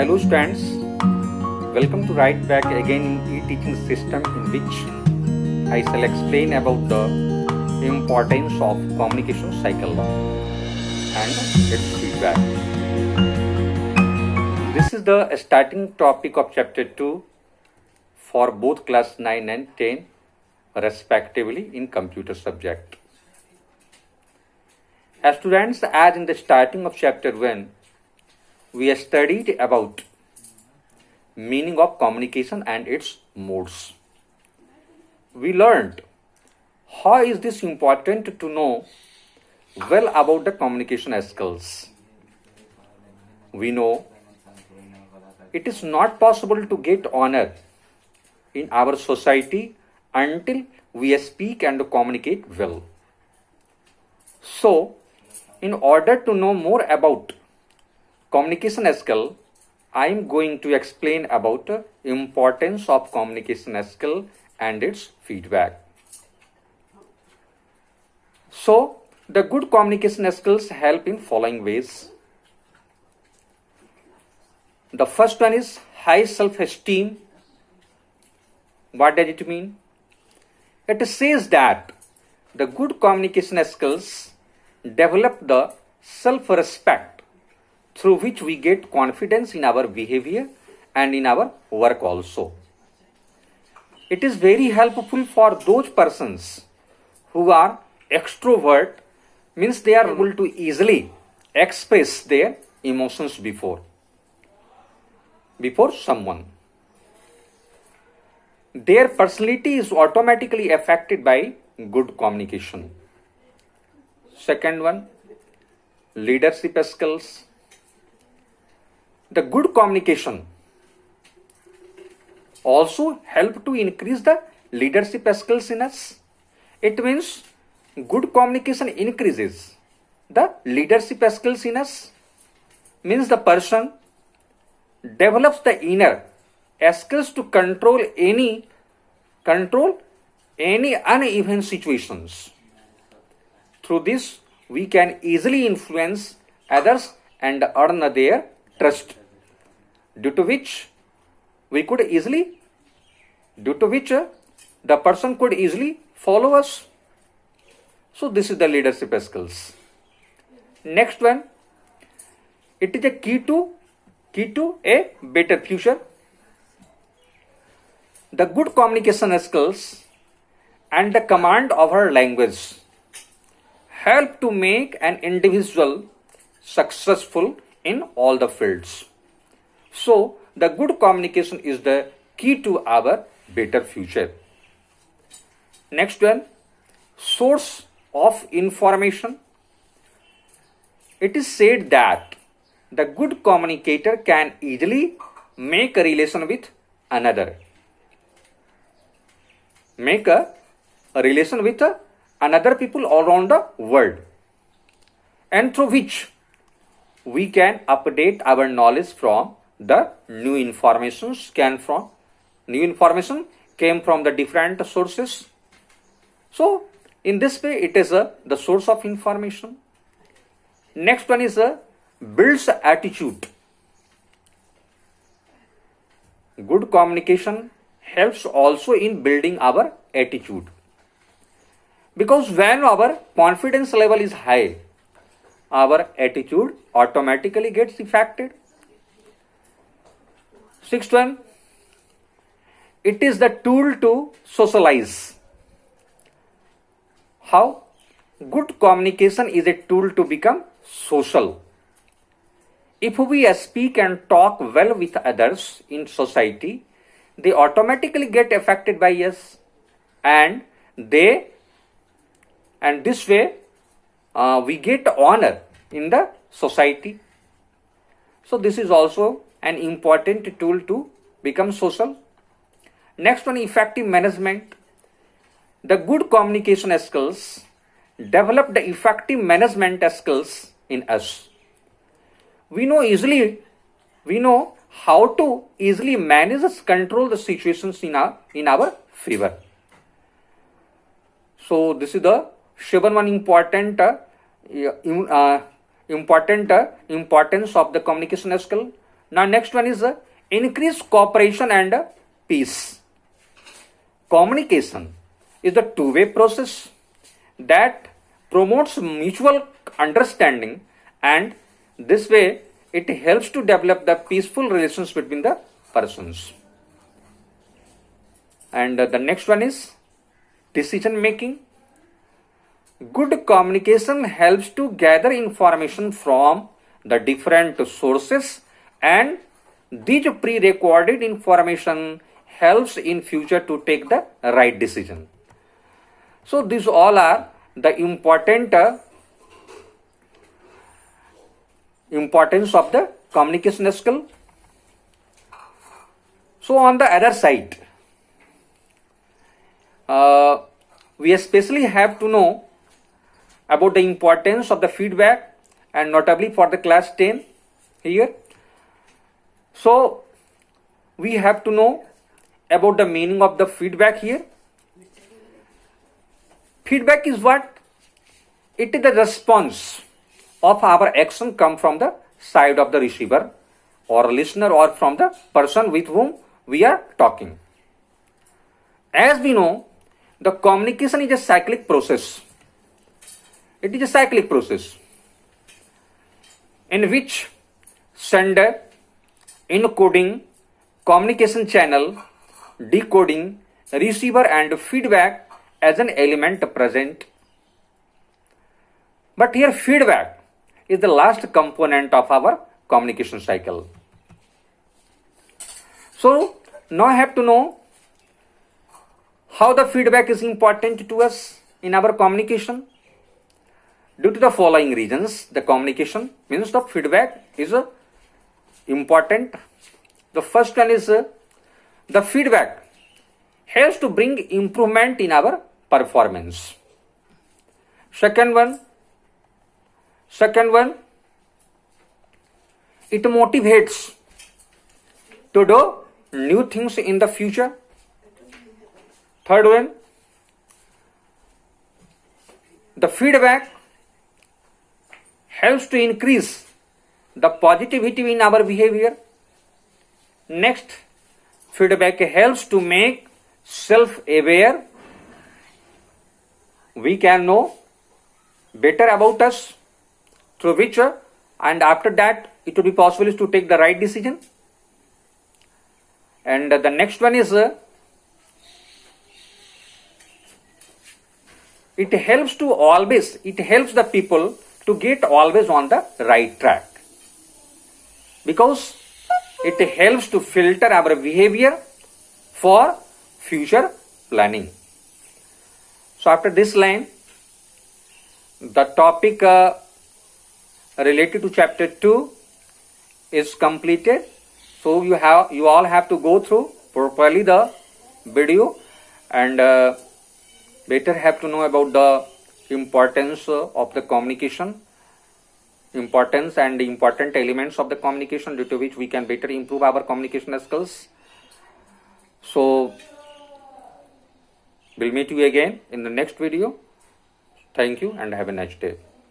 Hello students, welcome to Right Back again in e-teaching system in which I shall explain about the importance of communication cycle and its feedback. This is the starting topic of chapter 2 for both class 9 and 10 respectively in computer subject. As students, as in the starting of chapter 1, we have studied about meaning of communication and its modes. We learned how is this important to know well about the communication skills. We know it is not possible to get honor in our society until we speak and communicate well. So, in order to know more about communication skill, I am going to explain about the importance of communication skill and its feedback. So, the good communication skills help in following ways. The first one is high self-esteem. What does it mean? It says that the good communication skills develop the self-respect through which we get confidence in our behavior and in our work also. It is very helpful for those persons who are extrovert, means they are able to easily express their emotions before someone. Their personality is automatically affected by good communication. Second one, leadership skills. The good communication also help to increase the leadership skills in us. It means good communication increases the leadership skills in us. Means the person develops the inner skills to control any uneven situations. Through this, we can easily influence others and earn their trust, due to which the person could easily follow us. So this is the leadership skills. Next one, it is a key to a better future. The good communication skills and the command of our language help to make an individual successful in all the fields. So, the good communication is the key to our better future. Next one, source of information. It is said that the good communicator can easily make a relation with another. Make a relation with another people all around the world, and through which we can update our knowledge from the new information came from the different sources. So in this way it is the source of information. Next one is builds attitude. Good communication helps also in building our attitude, because when our confidence level is high, our attitude automatically gets affected. Sixth one, it is the tool to socialize. How? Good communication is a tool to become social. If we speak and talk well with others in society, they automatically get affected by us, and this way we get honor in the society. So this is also an important tool to become social. Next one, effective management. The good communication skills develop the effective management skills in us. We know how to easily manage and control the situations in our favor. So this is the 7 importance of the communication skill. Now next one is increase cooperation and peace. Communication is a two-way process that promotes mutual understanding, and this way it helps to develop the peaceful relations between the persons. And the next one is decision making. Good communication helps to gather information from the different sources, and this pre-recorded information helps in future to take the right decision. So these all are the importance of the communication skill. So on the other side, we especially have to know about the importance of the feedback, and notably for the class 10 here. So we have to know about the meaning of the feedback here. Feedback is what? It is the response of our action come from the side of the receiver or listener, or from the person with whom we are talking. As we know, the communication is a cyclic process. It is a cyclic process in which sender, encoding, communication channel, decoding, receiver and feedback as an element present. But here feedback is the last component of our communication cycle. So now I have to know how the feedback is important to us in our communication. Due to the following reasons, the communication means the feedback is important. The first one is the feedback helps to bring improvement in our performance. Second one, it motivates to do new things in the future. Third one, the feedback helps to increase the positivity in our behavior. Next, feedback helps to make self-aware. We can know better about us, through which and after that it will be possible to take the right decision. And the next one is it helps the people to get always on the right track, because it helps to filter our behavior for future planning. So after this line, the topic related to chapter 2 is completed. So you all have to go through properly the video, and better have to know about the importance of the communication, importance and the important elements of the communication, due to which we can better improve our communication skills. So we'll meet you again in the next video. Thank you and have a nice day.